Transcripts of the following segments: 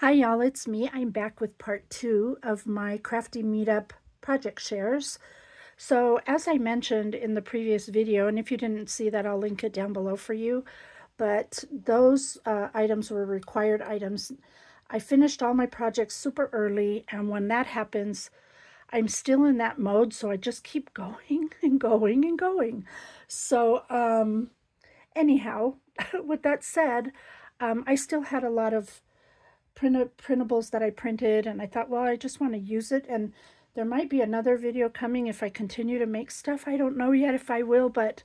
Hi y'all, it's me. I'm back with part 2 of my Crafty Meetup project shares. So as I mentioned in the previous video, and if you didn't see that, I'll link it down below for you, but those items were required items. I finished all my projects super early, and when that happens, I'm still in that mode, so I just keep going and going and going. So anyhow, with that said, I still had a lot of printables that I printed, and I thought, well, I just want to use it, and there might be another video coming if I continue to make stuff. I don't know yet if I will, but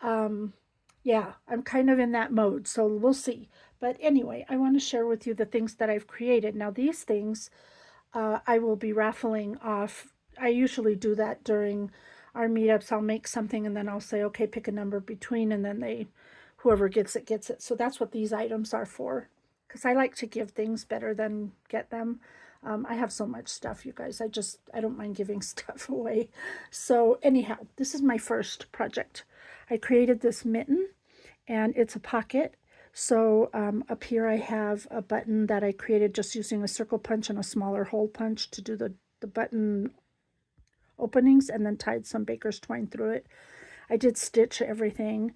yeah, I'm kind of in that mode, so we'll see. But anyway, I want to share with you the things that I've created. Now these things I will be raffling off. I usually do that during our meetups. I'll make something and then I'll say, okay, pick a number between, and then whoever gets it gets it. So that's what these items are for, because I like to give things better than get them. I have so much stuff, you guys. I don't mind giving stuff away. So anyhow, this is my first project. I created this mitten, and it's a pocket. So up here I have a button that I created just using a circle punch and a smaller hole punch to do the button openings, and then tied some baker's twine through it. I did stitch everything.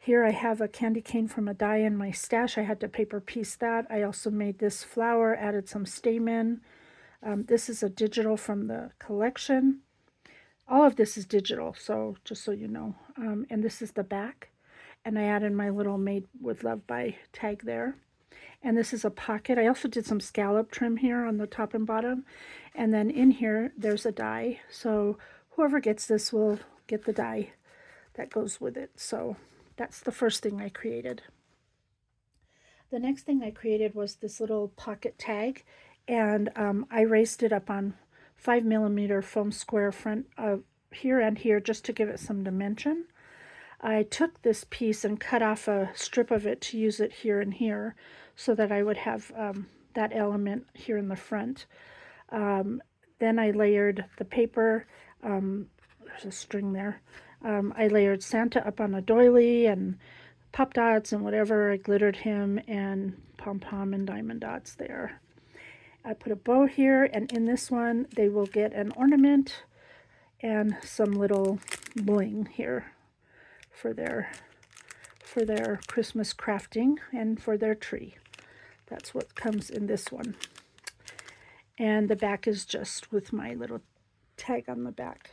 Here I have a candy cane from a die in my stash. I had to paper piece that. I also made this flower, added some stamen. This is a digital from the collection. All of this is digital, so just so you know. And this is the back. And I added my little Made with Love by tag there. And this is a pocket. I also did some scallop trim here on the top and bottom. And then in here, there's a die. So whoever gets this will get the die that goes with it. So that's the first thing I created. The next thing I created was this little pocket tag, and I raised it up on 5mm foam square front of here and here just to give it some dimension. I took this piece and cut off a strip of it to use it here and here, so that I would have that element here in the front. Then I layered the paper. There's a string there. I layered Santa up on a doily and pop dots and whatever. I glittered him, and pom-pom and diamond dots there. I put a bow here, and in this one they will get an ornament and some little bling here for their Christmas crafting and for their tree. That's what comes in this one. And the back is just with my little tag on the back.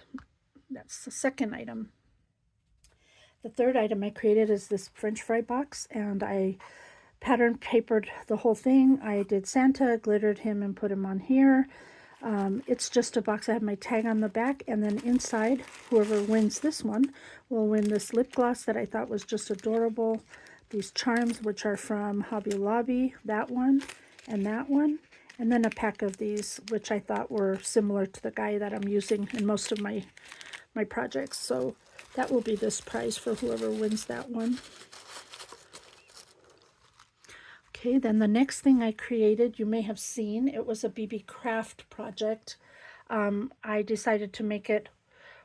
That's the second item. The third item I created is this French fry box, and I pattern papered the whole thing. I did Santa, glittered him, and put him on here. It's just a box. I have my tag on the back, and then inside, whoever wins this one will win this lip gloss that I thought was just adorable. These charms, which are from Hobby Lobby, that one, and then a pack of these, which I thought were similar to the guy that I'm using in most of my projects. So that will be this prize for whoever wins that one. Okay, then the next thing I created, you may have seen, it was a BB Craft project. I decided to make it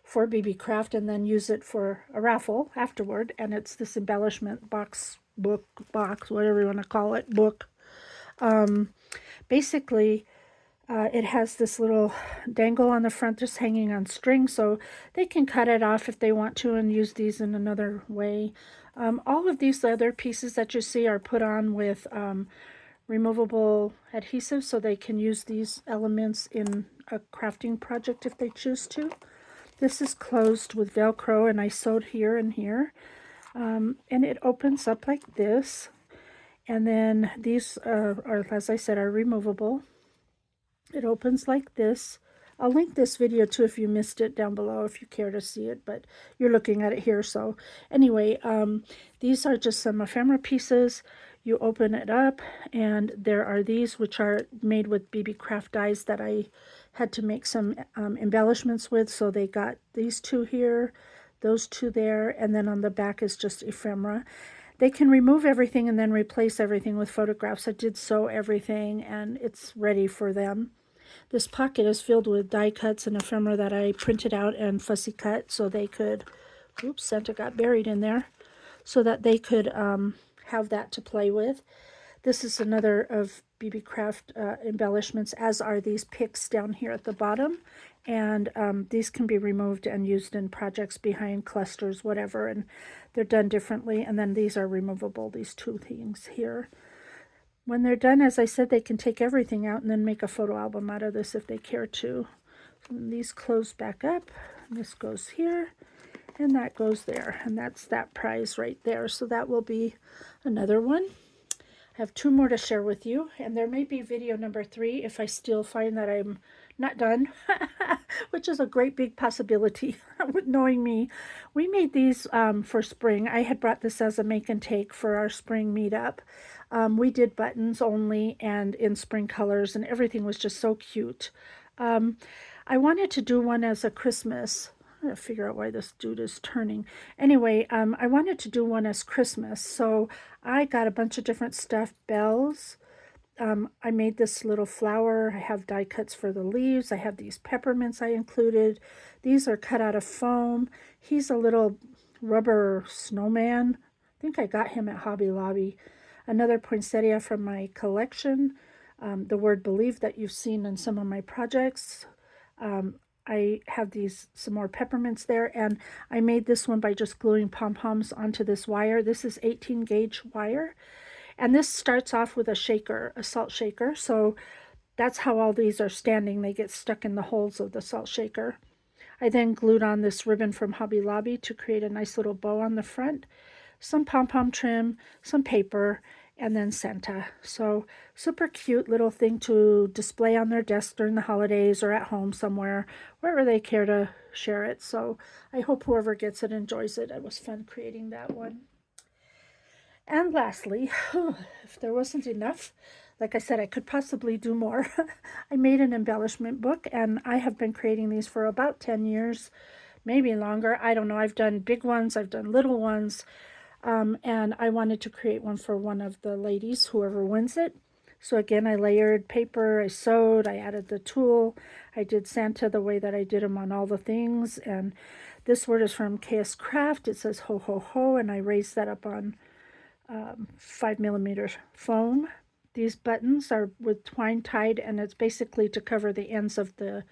for BB Craft and then use it for a raffle afterward, and it's this embellishment box, whatever you want to call it, book. Basically, it has this little dangle on the front just hanging on string, so they can cut it off if they want to and use these in another way. All of these leather pieces that you see are put on with removable adhesive, so they can use these elements in a crafting project if they choose to. This is closed with Velcro, and I sewed here and here. And it opens up like this. And then these are, as I said, are removable. It opens like this. I'll link this video too if you missed it down below if you care to see it, but you're looking at it here. So anyway, these are just some ephemera pieces. You open it up, and there are these, which are made with BB Craft dies that I had to make some embellishments with. So they got these two here, those two there, and then on the back is just ephemera. They can remove everything and then replace everything with photographs. I did sew everything, and it's ready for them. This pocket is filled with die cuts and ephemera that I printed out and fussy cut so they could, oops, Santa got buried in there, so that they could have that to play with. This is another of BB Craft embellishments, as are these picks down here at the bottom. And these can be removed and used in projects behind clusters, whatever, and they're done differently. And then these are removable, these two things here. When they're done, as I said, they can take everything out and then make a photo album out of this if they care to. So these close back up, and this goes here, and that goes there, and that's that prize right there. So that will be another one. I have two more to share with you, and there may be video number 3 if I still find that I'm not done, which is a great big possibility with knowing me. We made these for spring. I had brought this as a make and take for our spring meetup. We did buttons only and in spring colors, and everything was just so cute. I wanted to do one as a Christmas. I'm going to figure out why this dude is turning. Anyway, I wanted to do one as Christmas, so I got a bunch of different stuffed bells. I made this little flower. I have die cuts for the leaves. I have these peppermints I included. These are cut out of foam. He's a little rubber snowman. I think I got him at Hobby Lobby. Another poinsettia from my collection. The word believe that you've seen in some of my projects. I have some more peppermints there, and I made this one by just gluing pom-poms onto this wire. This is 18 gauge wire, and this starts off with a shaker, a salt shaker, so that's how all these are standing. They get stuck in the holes of the salt shaker. I then glued on this ribbon from Hobby Lobby to create a nice little bow on the front, some pom-pom trim, some paper, and then Santa. So super cute little thing to display on their desk during the holidays or at home somewhere, wherever they care to share it. So I hope whoever gets it enjoys it. It was fun creating that one. And lastly, if there wasn't enough, like I said, I could possibly do more. I made an embellishment book, and I have been creating these for about 10 years, maybe longer. I don't know. I've done big ones. I've done little ones. And I wanted to create one for one of the ladies, whoever wins it. So again, I layered paper, I sewed, I added the tulle, I did Santa the way that I did him on all the things. And this word is from KS Craft. It says ho ho ho, and I raised that up on 5mm foam. These buttons are with twine tied, and it's basically to cover the ends of the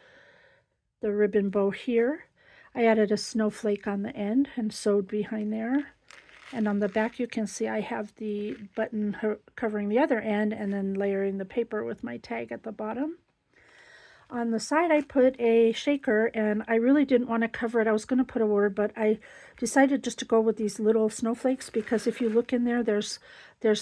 ribbon bow here. I added a snowflake on the end and sewed behind there. And on the back, you can see I have the button covering the other end and then layering the paper with my tag at the bottom. On the side, I put a shaker, and I really didn't want to cover it. I was going to put a word, but I decided just to go with these little snowflakes, because if you look in there, there's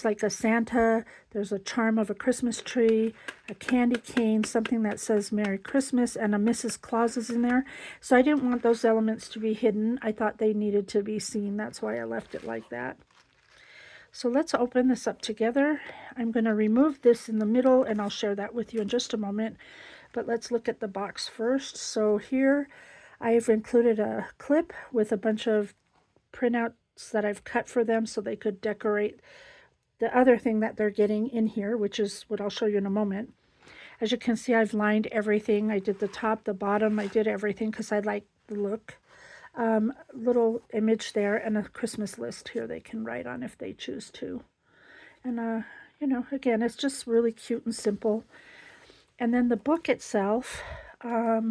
like a Santa, there's a charm of a Christmas tree, a candy cane, something that says Merry Christmas, and a Mrs. Claus is in there. So I didn't want those elements to be hidden. I thought they needed to be seen. That's why I left it like that. So let's open this up together. I'm going to remove this in the middle, and I'll share that with you in just a moment. But let's look at the box first. So here I've included a clip with a bunch of printouts that I've cut for them so they could decorate the other thing that they're getting in here, which is what I'll show you in a moment. As you can see, I've lined everything. I did the top, the bottom, I did everything because I like the look. Little image there and a Christmas list here they can write on if they choose to. And, you know, again, it's just really cute and simple. And then the book itself, I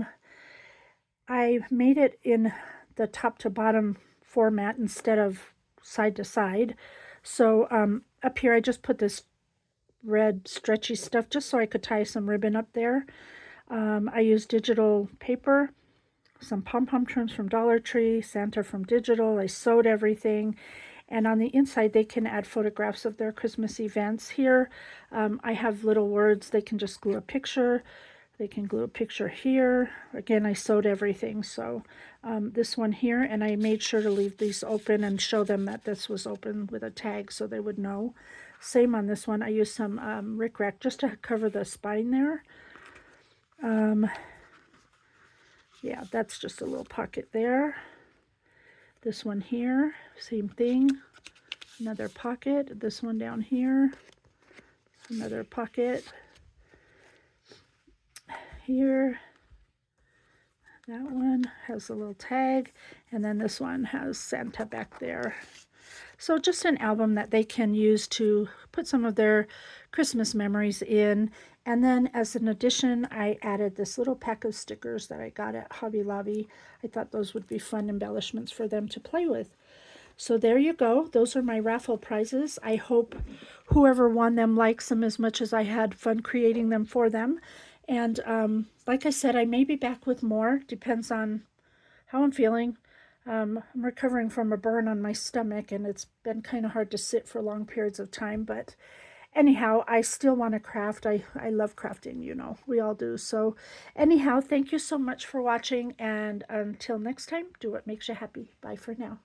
made it in the top to bottom format instead of side to side. So up here I just put this red stretchy stuff just so I could tie some ribbon up there. I used digital paper, some pom-pom trims from Dollar Tree, Santa from Digital. I sewed everything. And on the inside, they can add photographs of their Christmas events. Here, I have little words. They can just glue a picture. They can glue a picture here. Again, I sewed everything. So this one here, and I made sure to leave these open and show them that this was open with a tag so they would know. Same on this one. I used some rickrack just to cover the spine there. Yeah, that's just a little pocket there. This one here, same thing, another pocket. This one down here, another pocket. Here, that one has a little tag, and then this one has Santa back there. So just an album that they can use to put some of their Christmas memories in. And then as an addition, I added this little pack of stickers that I got at Hobby Lobby. I thought those would be fun embellishments for them to play with. So there you go. Those are my raffle prizes. I hope whoever won them likes them as much as I had fun creating them for them. And like I said, I may be back with more. Depends on how I'm feeling. I'm recovering from a burn on my stomach, and it's been kind of hard to sit for long periods of time. But anyhow, I still want to craft. I love crafting, you know, we all do. So anyhow, thank you so much for watching. And until next time, do what makes you happy. Bye for now.